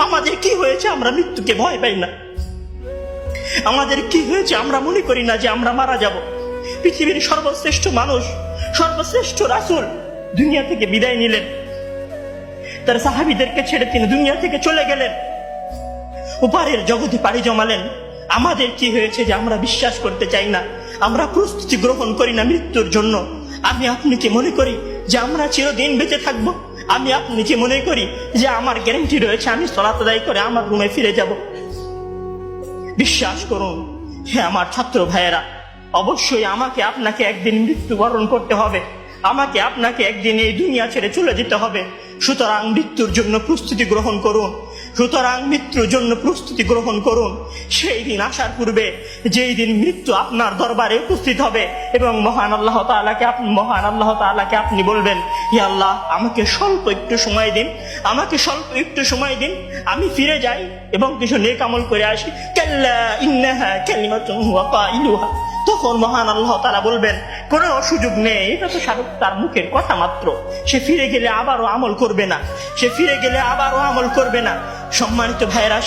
আমাদের কি হয়েছে আমরা মৃত্যুকে ভয় পাই না? আমাদের কি হয়েছে আমরা মনে করি না যে আমরা মারা যাব? পৃথিবীর সর্বশ্রেষ্ঠ মানুষ, সর্বশ্রেষ্ঠ রাসূল দুনিয়া থেকে বিদায় নিলেন, তার সাহাবীদেরকে ছেড়ে তিনি দুনিয়া থেকে চলে গেলেন, উপারের জগতে পাড়ি জমালেন। আমাদের কি হয়েছে যে আমরা বিশ্বাস করতে চাই না, আমরা প্রস্তুতি গ্রহণ করি না মৃত্যুর জন্য? আমি আপনি কি মনে করি যে আমরা চিরদিন বেঁচে থাকবো? আমি আপনি কি মনে করি যে আমার গ্যারান্টি রয়েছে আমি সালাত আদায় করে আমার রুমে ফিরে যাব? বিশ্বাস করুন হে আমার ছাত্র ভাইয়েরা, অবশ্যই আমাকে আপনাকে একদিন মৃত্যুবরণ করতে হবে, আমাকে আপনাকে একদিন এই দুনিয়া ছেড়ে চলে যেতে হবে। সুতরাং মৃত্যুর জন্য প্রস্তুতি গ্রহণ করুন, সুতরাং মৃত্যুর জন্য প্রস্তুতি গ্রহণ করুন। সেই দিন আসার পূর্বে, যেই দিন মৃত্যু আপনার দরবারে উপস্থিত হবে এবং মহান আল্লাহ তাআলাকে আপনি বলবেন, হে আল্লাহ, আমাকে স্বল্প একটু সময় দিন, আমাকে স্বল্প একটু সময় দিন, আমি ফিরে যাই এবং কিছু নেক আমল করে আসি। কাল্লা ইন্নাহা কালিমাতুন হুয়া কাইলুহা। তখন মহান আল্লাহ তাআলা বলবেন, কোনো সুযোগ নেই, এটা তো তার মুখের কথা মাত্র, সে ফিরে গেলে আবারও আমল করবে না, সে ফিরে গেলে আবারও আমল করবে না। সম্মানিত ভাইরা,